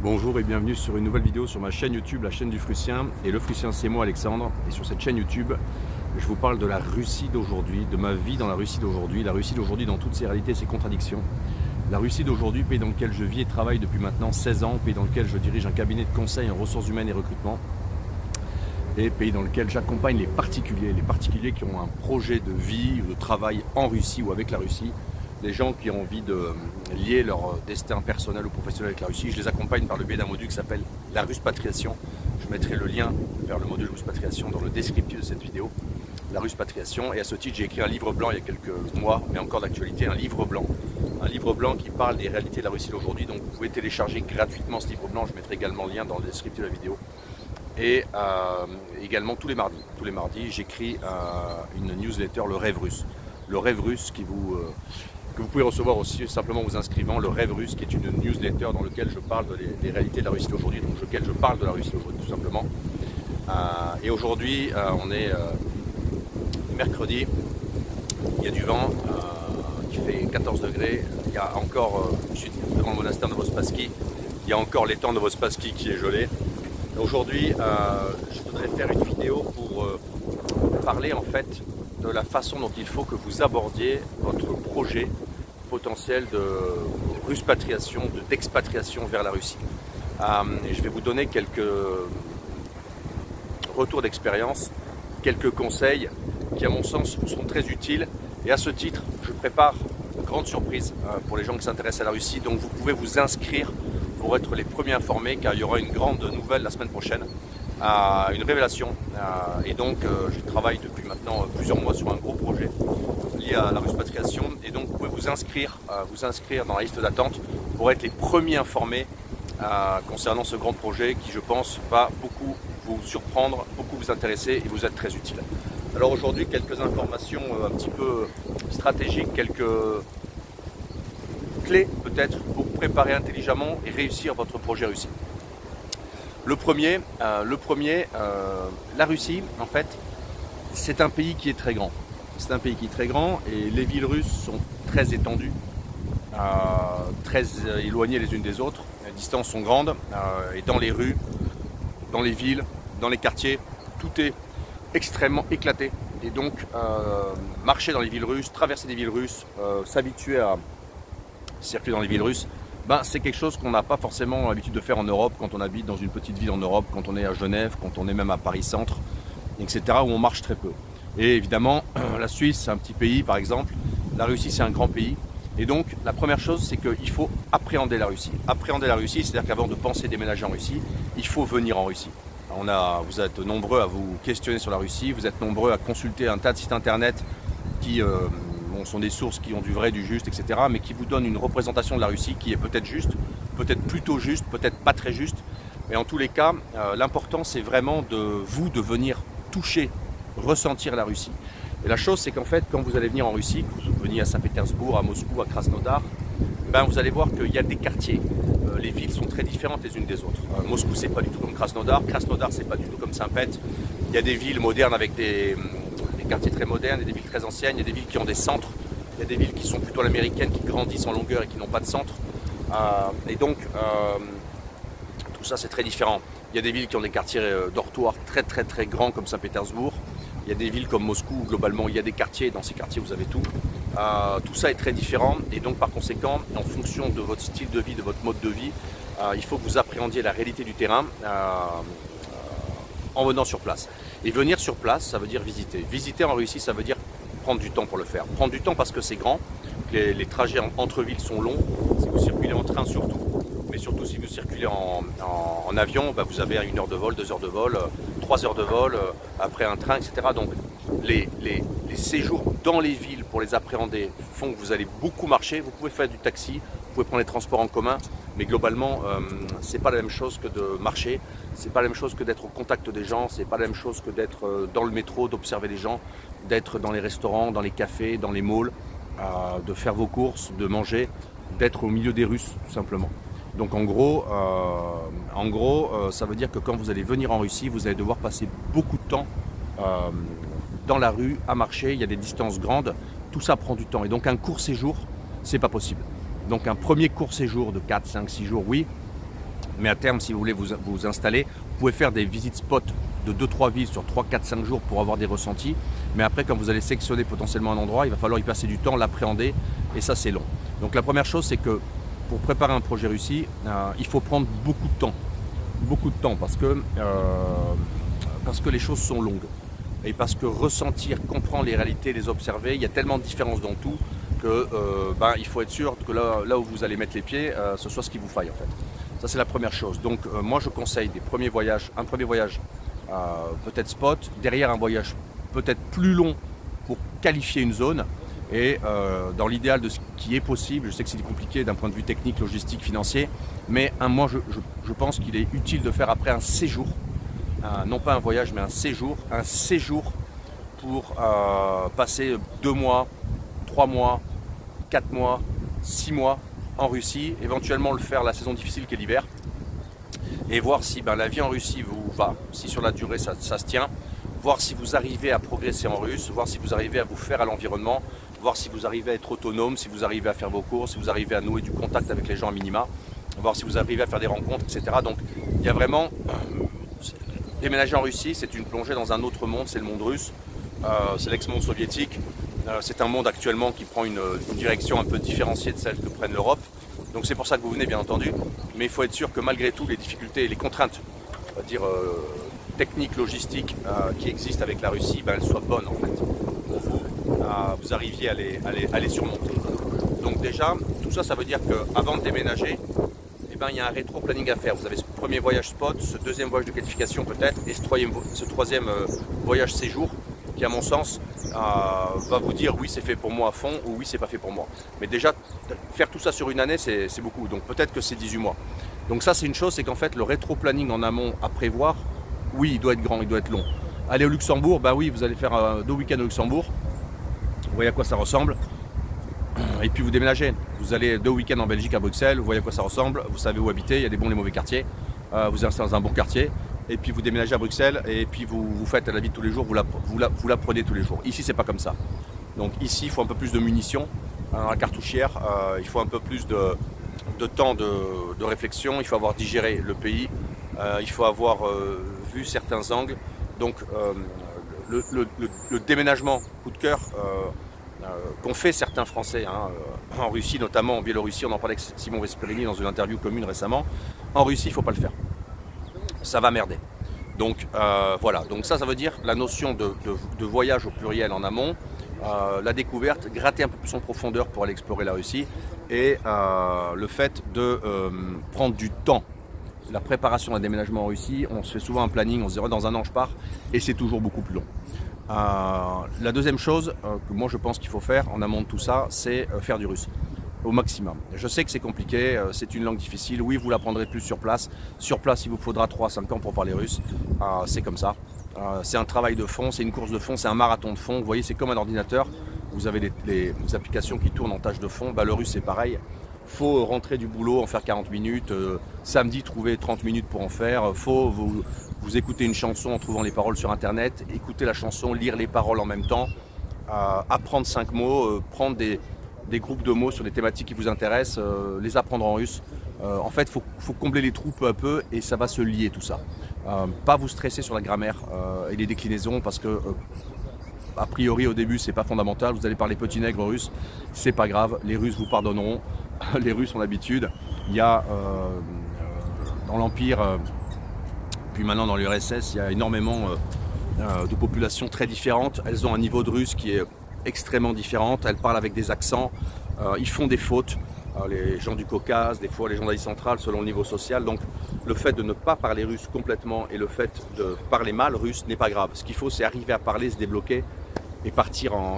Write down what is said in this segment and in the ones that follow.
Bonjour et bienvenue sur une nouvelle vidéo sur ma chaîne YouTube, la chaîne du Frussien. Et le Frussien, c'est moi, Alexandre. Et sur cette chaîne YouTube, je vous parle de la Russie d'aujourd'hui, de ma vie dans la Russie d'aujourd'hui. La Russie d'aujourd'hui dans toutes ses réalités et ses contradictions. La Russie d'aujourd'hui, pays dans lequel je vis et travaille depuis maintenant 16 ans, pays dans lequel je dirige un cabinet de conseil en ressources humaines et recrutement. Et pays dans lequel j'accompagne les particuliers qui ont un projet de vie ou de travail en Russie ou avec la Russie. Des gens qui ont envie de lier leur destin personnel ou professionnel avec la Russie. Je les accompagne par le biais d'un module qui s'appelle la Ruspatriation. Je mettrai le lien vers le module Ruspatriation dans le descriptif de cette vidéo. La Ruspatriation. Et à ce titre, j'ai écrit un livre blanc il y a quelques mois, mais encore d'actualité, un livre blanc. Un livre blanc qui parle des réalités de la Russie d'aujourd'hui. Donc vous pouvez télécharger gratuitement ce livre blanc. Je mettrai également le lien dans le descriptif de la vidéo. Et également tous les mardis, j'écris une newsletter, le Rêve Russe. Le Rêve Russe que vous pouvez recevoir aussi simplement en vous inscrivant, le Rêve Russe, qui est une newsletter dans laquelle je parle des réalités de la Russie d'aujourd'hui, donc lequel je parle de la Russie d'aujourd'hui tout simplement. Et aujourd'hui, on est mercredi, il y a du vent, qui fait 14 degrés, il y a encore, je suis devant le monastère de Novospassky, il y a encore l'étang de Novospassky qui est gelé. Aujourd'hui, je voudrais faire une vidéo pour parler en fait de la façon dont il faut que vous abordiez votre projet potentiel de ruspatriation, d'expatriation vers la Russie. Et je vais vous donner quelques retours d'expérience, quelques conseils qui à mon sens vous seront très utiles. Et à ce titre, je prépare une grande surprise pour les gens qui s'intéressent à la Russie. Donc vous pouvez vous inscrire pour être les premiers informés, car il y aura une grande nouvelle la semaine prochaine. Une révélation et donc je travaille depuis maintenant plusieurs mois sur un gros projet lié à la Ruspatriation et donc vous pouvez vous inscrire dans la liste d'attente pour être les premiers informés concernant ce grand projet qui je pense va beaucoup vous surprendre, beaucoup vous intéresser et vous être très utile. Alors aujourd'hui quelques informations un petit peu stratégiques, quelques clés peut-être pour préparer intelligemment et réussir votre projet Russie. Le premier, la Russie, en fait, c'est un pays qui est très grand. C'est un pays qui est très grand et les villes russes sont très étendues, très éloignées les unes des autres. Les distances sont grandes et dans les rues, dans les villes, dans les quartiers, tout est extrêmement éclaté. Et donc, marcher dans les villes russes, traverser des villes russes, s'habituer à circuler dans les villes russes, c'est quelque chose qu'on n'a pas forcément l'habitude de faire en Europe quand on habite dans une petite ville en Europe, quand on est à Genève, quand on est même à Paris-Centre, etc. où on marche très peu. Et évidemment, la Suisse, c'est un petit pays par exemple, la Russie, c'est un grand pays. Et donc, la première chose, c'est qu'il faut appréhender la Russie. Appréhender la Russie, c'est-à-dire qu'avant de penser déménager en Russie, il faut venir en Russie. Vous êtes nombreux à vous questionner sur la Russie, vous êtes nombreux à consulter un tas de sites internet qui sont des sources qui ont du vrai, du juste, etc. mais qui vous donnent une représentation de la Russie qui est peut-être juste, peut-être plutôt juste, peut-être pas très juste. Mais en tous les cas, l'important c'est vraiment de venir toucher, ressentir la Russie. Et la chose c'est qu'en fait, quand vous allez venir en Russie, que vous veniez à Saint-Pétersbourg, à Moscou, à Krasnodar, vous allez voir qu'il y a des quartiers. Les villes sont très différentes les unes des autres. Moscou c'est pas du tout comme Krasnodar, Krasnodar c'est pas du tout comme Saint-Pét. Il y a des villes modernes avec des quartiers très modernes, il y a des villes très anciennes, il y a des villes qui ont des centres, il y a des villes qui sont plutôt à l'américaine, qui grandissent en longueur et qui n'ont pas de centre. Et donc, tout ça c'est très différent. Il y a des villes qui ont des quartiers dortoirs très très très grands comme Saint-Pétersbourg. Il y a des villes comme Moscou où globalement il y a des quartiers, et dans ces quartiers vous avez tout. Tout ça est très différent et donc par conséquent, en fonction de votre style de vie, de votre mode de vie, il faut que vous appréhendiez la réalité du terrain en venant sur place. Et venir sur place, ça veut dire visiter. Visiter en Russie, ça veut dire prendre du temps pour le faire. Prendre du temps parce que c'est grand, les trajets entre villes sont longs, si vous circulez en train surtout, mais surtout si vous circulez en avion, vous avez 1 heure de vol, 2 heures de vol, 3 heures de vol, après un train, etc. Donc les séjours dans les villes pour les appréhender font que vous allez beaucoup marcher, vous pouvez faire du taxi, vous pouvez prendre les transports en commun, mais globalement, c'est pas la même chose que de marcher, c'est pas la même chose que d'être au contact des gens, c'est pas la même chose que d'être dans le métro, d'observer les gens, d'être dans les restaurants, dans les cafés, dans les malls, de faire vos courses, de manger, d'être au milieu des Russes, tout simplement. Donc en gros, ça veut dire que quand vous allez venir en Russie, vous allez devoir passer beaucoup de temps dans la rue, à marcher, il y a des distances grandes, tout ça prend du temps. Et donc un court séjour, c'est pas possible. Donc un premier court séjour de 4, 5, 6 jours, oui, Mais à terme, si vous voulez vous installer, vous pouvez faire des visites spot de 2-3 villes sur 3, 4, 5 jours pour avoir des ressentis. Mais après, quand vous allez sélectionner potentiellement un endroit, il va falloir y passer du temps, l'appréhender, et ça c'est long. Donc la première chose, c'est que pour préparer un projet Russie, il faut prendre beaucoup de temps. Beaucoup de temps parce que les choses sont longues. Et parce que ressentir, comprendre les réalités, les observer, il y a tellement de différences dans tout que il faut être sûr que là où vous allez mettre les pieds, ce soit ce qu'il vous faille en fait. Ça c'est la première chose. Donc moi je conseille un premier voyage peut-être spot, derrière un voyage peut-être plus long pour qualifier une zone et dans l'idéal de ce qui est possible, je sais que c'est compliqué d'un point de vue technique, logistique, financier, mais moi je pense qu'il est utile de faire après un séjour, non pas un voyage mais un séjour pour passer 2 mois, 3 mois, 4 mois, 6 mois en Russie, éventuellement le faire la saison difficile qui est l'hiver, et voir si la vie en Russie vous va, si sur la durée ça se tient, voir si vous arrivez à progresser en russe, voir si vous arrivez à vous faire à l'environnement, voir si vous arrivez à être autonome, si vous arrivez à faire vos courses, si vous arrivez à nouer du contact avec les gens à minima, voir si vous arrivez à faire des rencontres, etc. Donc il y a vraiment... déménager en Russie, c'est une plongée dans un autre monde, c'est le monde russe, c'est l'ex-monde soviétique, c'est un monde actuellement qui prend une direction un peu différenciée de celle que prenne l'Europe. Donc c'est pour ça que vous venez bien entendu, mais il faut être sûr que malgré tout les difficultés et les contraintes, on va dire techniques, logistiques qui existent avec la Russie, elles soient bonnes en fait pour vous, vous arriviez à les surmonter. Donc déjà, tout ça, ça veut dire qu'avant de déménager, il y a un rétro-planning à faire. Vous avez ce premier voyage spot, ce deuxième voyage de qualification peut-être, et ce troisième voyage séjour qui à mon sens va vous dire oui c'est fait pour moi à fond ou oui c'est pas fait pour moi. Mais déjà faire tout ça sur une année c'est beaucoup, donc peut-être que c'est 18 mois. Donc ça c'est une chose, c'est qu'en fait le rétro-planning en amont à prévoir, oui il doit être grand, il doit être long. Aller au Luxembourg, oui vous allez faire 2 week-ends au Luxembourg, vous voyez à quoi ça ressemble. Et puis vous déménagez, vous allez 2 week-ends en Belgique à Bruxelles, vous voyez à quoi ça ressemble, vous savez où habiter, il y a des bons et des mauvais quartiers, vous installez dans un bon quartier, et puis vous déménagez à Bruxelles, et puis vous faites la vie de tous les jours, vous la prenez tous les jours. Ici c'est pas comme ça. Donc ici il faut un peu plus de munitions dans la cartouchière, il faut un peu plus de temps de réflexion, il faut avoir digéré le pays, il faut avoir vu certains angles. Donc le déménagement coup de cœur qu'ont fait certains Français en Russie, notamment en Biélorussie, on en parlait avec Simon Vesperini dans une interview commune récemment. En Russie, il ne faut pas le faire. Ça va merder. Donc voilà, donc ça veut dire la notion de voyage au pluriel en amont, la découverte, gratter un peu plus en profondeur pour aller explorer la Russie, et le fait de prendre du temps. La préparation d'un déménagement en Russie, on se fait souvent un planning, on se dit dans un an je pars, et c'est toujours beaucoup plus long. La deuxième chose que moi je pense qu'il faut faire en amont de tout ça, c'est faire du russe au maximum. Je sais que c'est compliqué, c'est une langue difficile, oui vous l'apprendrez plus sur place. Sur place il vous faudra 3-5 ans pour parler russe, c'est comme ça. C'est un travail de fond, c'est une course de fond, c'est un marathon de fond. Vous voyez, c'est comme un ordinateur, vous avez les applications qui tournent en tâche de fond, le russe c'est pareil. Faut rentrer du boulot, en faire 40 minutes, samedi trouver 30 minutes pour en faire, faut vous écoutez une chanson en trouvant les paroles sur internet, écouter la chanson, lire les paroles en même temps, apprendre 5 mots, prendre des groupes de mots sur des thématiques qui vous intéressent, les apprendre en russe. En fait, faut combler les trous peu à peu et ça va se lier tout ça. Pas vous stresser sur la grammaire et les déclinaisons parce que a priori au début c'est pas fondamental, vous allez parler petit nègre russe, c'est pas grave, les Russes vous pardonneront, les Russes ont l'habitude. Il y a dans l'Empire, puis maintenant dans l'URSS, il y a énormément de populations très différentes, elles ont un niveau de russe qui est extrêmement différent, elles parlent avec des accents, ils font des fautes, les gens du Caucase, des fois les gens d'Asie centrale selon le niveau social, donc le fait de ne pas parler russe complètement et le fait de parler mal russe n'est pas grave. Ce qu'il faut c'est arriver à parler, se débloquer et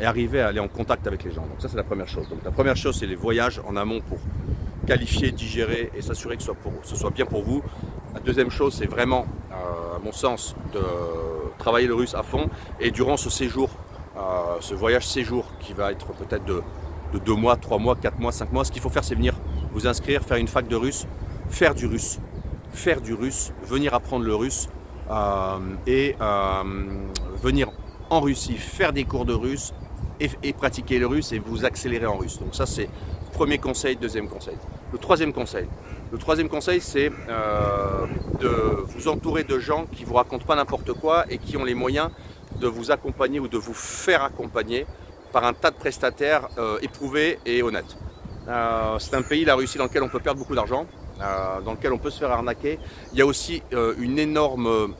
et arriver à aller en contact avec les gens. Donc ça c'est la première chose. Donc la première chose c'est les voyages en amont pour qualifier, digérer et s'assurer que ce soit bien pour vous. La deuxième chose c'est vraiment, à mon sens, de travailler le russe à fond et durant ce séjour, ce voyage séjour qui va être peut-être de 2 mois, 3 mois, 4 mois, 5 mois, ce qu'il faut faire c'est venir vous inscrire, faire une fac de russe, faire du russe, venir apprendre le russe et venir en Russie, faire des cours de russe et pratiquer le russe et vous accélérer en russe. Donc ça c'est premier conseil, deuxième conseil. Le troisième conseil, Le troisième conseil, c'est de vous entourer de gens qui ne vous racontent pas n'importe quoi et qui ont les moyens de vous accompagner ou de vous faire accompagner par un tas de prestataires éprouvés et honnêtes. C'est un pays, la Russie, dans lequel on peut perdre beaucoup d'argent, dans lequel on peut se faire arnaquer. Il y a aussi une énorme,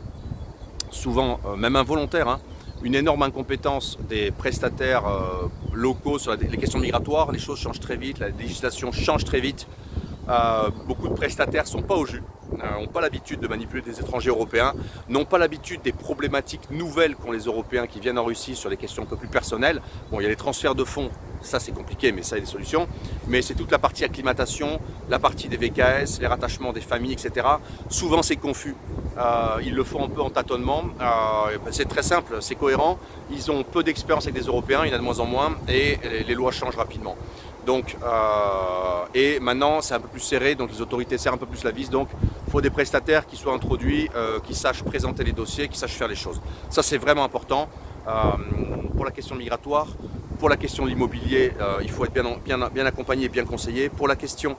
souvent même involontaire, hein, une énorme incompétence des prestataires locaux sur les questions migratoires. Les choses changent très vite, la législation change très vite. Beaucoup de prestataires ne sont pas au jus, n'ont pas l'habitude de manipuler des étrangers européens, n'ont pas l'habitude des problématiques nouvelles qu'ont les Européens qui viennent en Russie sur des questions un peu plus personnelles. Bon, il y a les transferts de fonds, ça c'est compliqué, mais ça il y a des solutions. Mais c'est toute la partie acclimatation, la partie des VKS, les rattachements des familles, etc. Souvent c'est confus. Ils le font un peu en tâtonnement. C'est très simple, c'est cohérent. Ils ont peu d'expérience avec des Européens, il y en a de moins en moins, et les lois changent rapidement. Donc, et maintenant c'est un peu plus serré, donc les autorités serrent un peu plus la vis, donc il faut des prestataires qui soient introduits, qui sachent présenter les dossiers, qui sachent faire les choses. Ça c'est vraiment important pour la question migratoire, pour la question de l'immobilier, il faut être bien accompagné, bien conseillé. Pour la question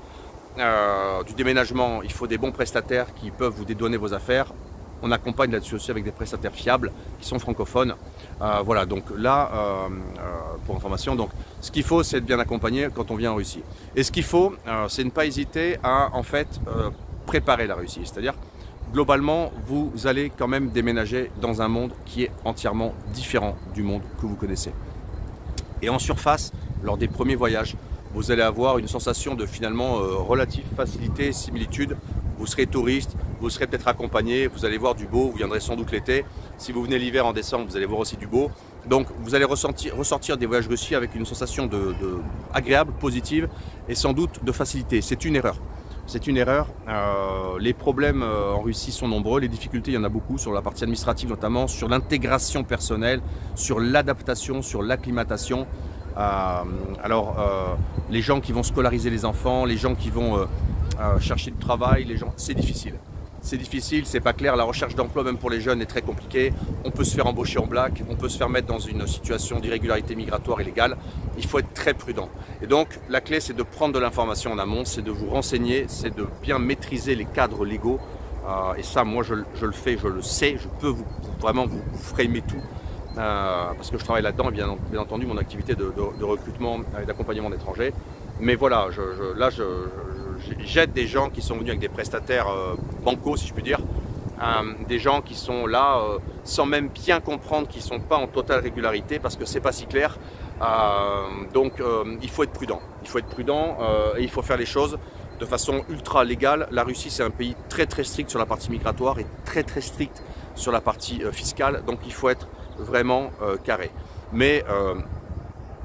du déménagement, il faut des bons prestataires qui peuvent vous dédouaner vos affaires. On accompagne là-dessus aussi avec des prestataires fiables qui sont francophones. Voilà, donc là, pour information, donc, ce qu'il faut, c'est être bien accompagné quand on vient en Russie. Et ce qu'il faut, c'est ne pas hésiter à en fait préparer la Russie. C'est-à-dire, globalement, vous allez quand même déménager dans un monde qui est entièrement différent du monde que vous connaissez. Et en surface, lors des premiers voyages, vous allez avoir une sensation de finalement relative facilité, similitude. Vous serez touriste, vous serez peut-être accompagné, vous allez voir du beau, vous viendrez sans doute l'été. Si vous venez l'hiver en décembre, vous allez voir aussi du beau. Donc vous allez ressortir des voyages Russie avec une sensation agréable, positive et sans doute de facilité. C'est une erreur. C'est une erreur. Les problèmes en Russie sont nombreux, les difficultés, il y en a beaucoup sur la partie administrative notamment, sur l'intégration personnelle, sur l'adaptation, sur l'acclimatation. Les gens qui vont scolariser les enfants, les gens qui vont chercher du travail, c'est difficile. C'est difficile, c'est pas clair, la recherche d'emploi même pour les jeunes est très compliquée. On peut se faire embaucher en black, on peut se faire mettre dans une situation d'irrégularité migratoire illégale. Il faut être très prudent. Et donc la clé c'est de prendre de l'information en amont, c'est de vous renseigner, c'est de bien maîtriser les cadres légaux. Et ça moi je le fais, je le sais, je peux vraiment vous framer tout. Parce que je travaille là-dedans et bien entendu mon activité de recrutement et d'accompagnement d'étrangers. Mais voilà, j'aide des gens qui sont venus avec des prestataires bancaux, si je puis dire, des gens qui sont là sans même bien comprendre qu'ils ne sont pas en totale régularité parce que c'est pas si clair. Donc il faut être prudent. Il faut être prudent et il faut faire les choses de façon ultra légale. La Russie, c'est un pays très très strict sur la partie migratoire et très très strict sur la partie fiscale. Donc il faut être vraiment carré. Mais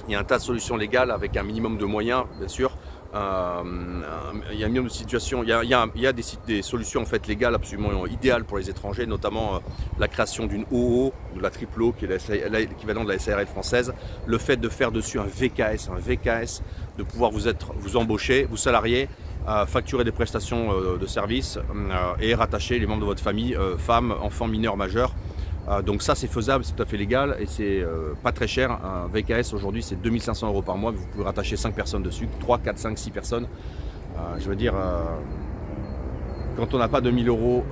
il y a un tas de solutions légales avec un minimum de moyens, bien sûr. Il y a un minimum de situations, il y a des solutions en fait légales absolument idéales pour les étrangers, notamment la création d'une OO, de la triple O, qui est l'équivalent de la SARL française, le fait de faire dessus un VKS, de pouvoir vous embaucher, vous salarier, facturer des prestations de services et rattacher les membres de votre famille, femmes, enfants, mineurs, majeurs. Donc ça c'est faisable, c'est tout à fait légal et c'est pas très cher. Un VKS aujourd'hui c'est 2500 € par mois, vous pouvez rattacher 5 personnes dessus, 3, 4, 5, 6 personnes. Je veux dire, quand on n'a pas 2000 €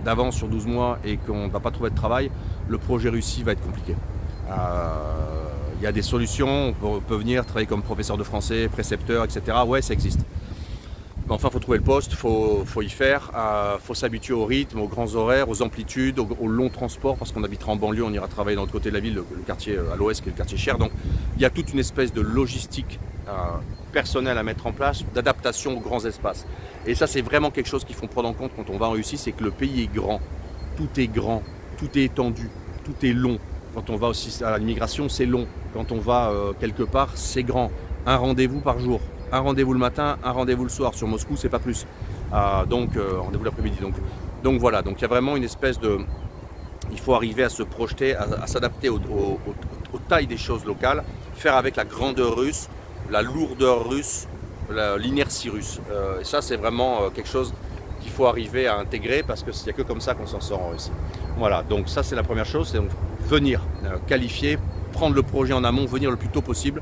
d'avance sur 12 mois et qu'on ne va pas trouver de travail, le projet Russie va être compliqué. Il y a des solutions, on peut venir travailler comme professeur de français, précepteur, etc. Ouais, ça existe. Mais enfin, il faut trouver le poste, il faut y faire, faut s'habituer au rythme, aux grands horaires, aux amplitudes, aux longs transports, parce qu'on habitera en banlieue, on ira travailler dans l'autre côté de la ville, le quartier à l'ouest qui est le quartier cher. Donc il y a toute une espèce de logistique personnelle à mettre en place, d'adaptation aux grands espaces. Et ça, c'est vraiment quelque chose qu'il faut prendre en compte quand on va en Russie, c'est que le pays est grand, tout est étendu, tout est long. Quand on va aussi à l'immigration, c'est long. Quand on va quelque part, c'est grand. Un rendez-vous par jour. Un rendez-vous le matin, un rendez-vous le soir. Sur Moscou, c'est pas plus. Rendez-vous l'après-midi. Donc voilà, donc il y a vraiment une espèce de... Il faut arriver à se projeter, à s'adapter aux tailles des choses locales, faire avec la grandeur russe, la lourdeur russe, l'inertie russe. Et ça, c'est vraiment quelque chose qu'il faut arriver à intégrer parce qu'il n'y a que comme ça qu'on s'en sort en Russie. Voilà, donc ça c'est la première chose, c'est venir qualifier, prendre le projet en amont, venir le plus tôt possible,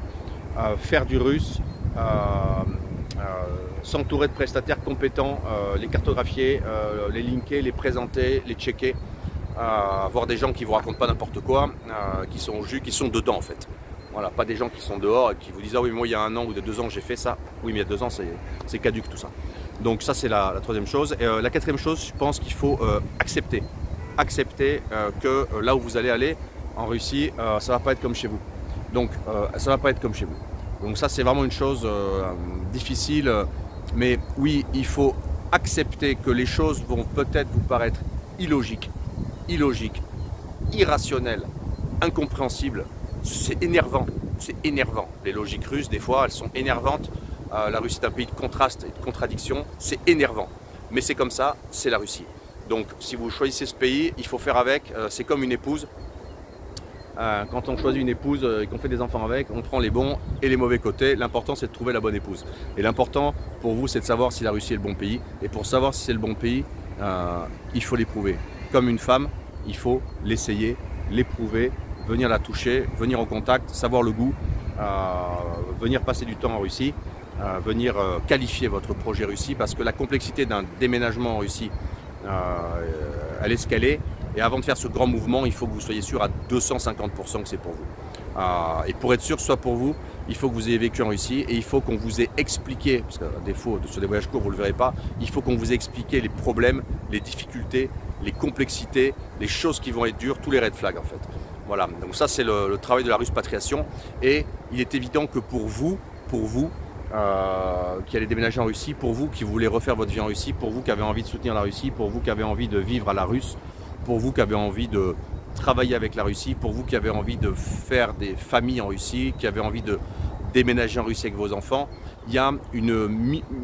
faire du russe, s'entourer de prestataires compétents, les cartographier, les linker, les présenter, les checker, avoir des gens qui ne vous racontent pas n'importe quoi, qui sont au jus, qui sont dedans en fait. Voilà, pas des gens qui sont dehors et qui vous disent ah oui moi il y a 1 an ou il y a 2 ans j'ai fait ça. Oui mais il y a 2 ans c'est caduque tout ça. Donc ça c'est la troisième chose. Et la quatrième chose, je pense qu'il faut accepter que là où vous allez aller en Russie, ça va pas être comme chez vous. Donc ça va pas être comme chez vous. Donc ça c'est vraiment une chose difficile. Mais oui, il faut accepter que les choses vont peut-être vous paraître illogiques, irrationnelles, incompréhensibles. C'est énervant, c'est énervant. Les logiques russes, des fois, elles sont énervantes. La Russie est un pays de contraste et de contradiction. C'est énervant. Mais c'est comme ça, c'est la Russie. Donc, si vous choisissez ce pays, il faut faire avec. C'est comme une épouse. Quand on choisit une épouse et qu'on fait des enfants avec, on prend les bons et les mauvais côtés. L'important, c'est de trouver la bonne épouse. Et l'important pour vous, c'est de savoir si la Russie est le bon pays. Et pour savoir si c'est le bon pays, il faut l'éprouver. Comme une femme, il faut l'essayer, l'éprouver, venir la toucher, venir en contact, savoir le goût, venir passer du temps en Russie, venir qualifier votre projet Russie, parce que la complexité d'un déménagement en Russie, elle est ce qu'elle est. Et avant de faire ce grand mouvement, il faut que vous soyez sûr à 250% que c'est pour vous. Et pour être sûr que ce soit pour vous, il faut que vous ayez vécu en Russie et il faut qu'on vous ait expliqué, parce qu'à défaut sur des voyages courts vous ne le verrez pas, il faut qu'on vous ait expliqué les problèmes, les difficultés, les complexités, les choses qui vont être dures, tous les red flags en fait. Voilà, donc ça c'est le travail de la Ruspatriation et il est évident que pour vous qui allez déménager en Russie, pour vous qui voulez refaire votre vie en Russie, pour vous qui avez envie de soutenir la Russie, pour vous qui avez envie de vivre à la russe, pour vous qui avez envie de travailler avec la Russie, pour vous qui avez envie de faire des familles en Russie, qui avez envie de déménager en Russie avec vos enfants, il y a une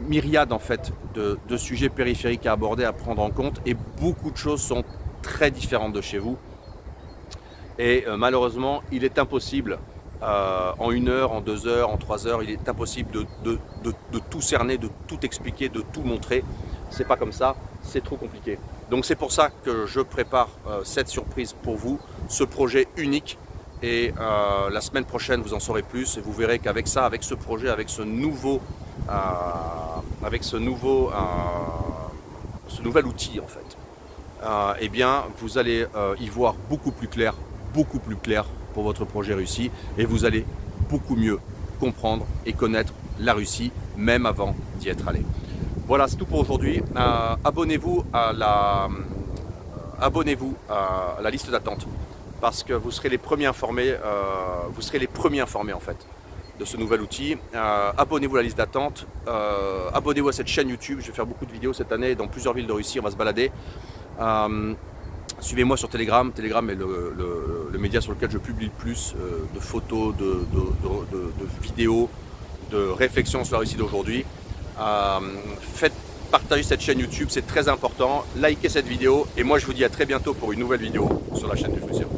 myriade en fait de sujets périphériques à aborder, à prendre en compte et beaucoup de choses sont très différentes de chez vous. Et malheureusement, il est impossible en 1 heure, en 2 heures, en 3 heures, il est impossible de tout cerner, de tout expliquer, de tout montrer. C'est pas comme ça, c'est trop compliqué. Donc c'est pour ça que je prépare cette surprise pour vous, ce projet unique. Et la semaine prochaine, vous en saurez plus et vous verrez qu'avec ça, avec ce projet, avec ce nouvel outil en fait, eh bien vous allez y voir beaucoup plus clair pour votre projet Russie et vous allez beaucoup mieux comprendre et connaître la Russie même avant d'y être allé. Voilà, c'est tout pour aujourd'hui. Abonnez-vous à la liste d'attente parce que vous serez les premiers informés, en fait de ce nouvel outil. Abonnez-vous à la liste d'attente, abonnez-vous à cette chaîne YouTube. Je vais faire beaucoup de vidéos cette année dans plusieurs villes de Russie, on va se balader. Suivez-moi sur Telegram. Telegram est le média sur lequel je publie le plus de photos, de vidéos, de réflexions sur la Russie d'aujourd'hui. Faites partager cette chaîne YouTube, c'est très important. Likez cette vidéo et moi je vous dis à très bientôt pour une nouvelle vidéo sur la chaîne du Fusion.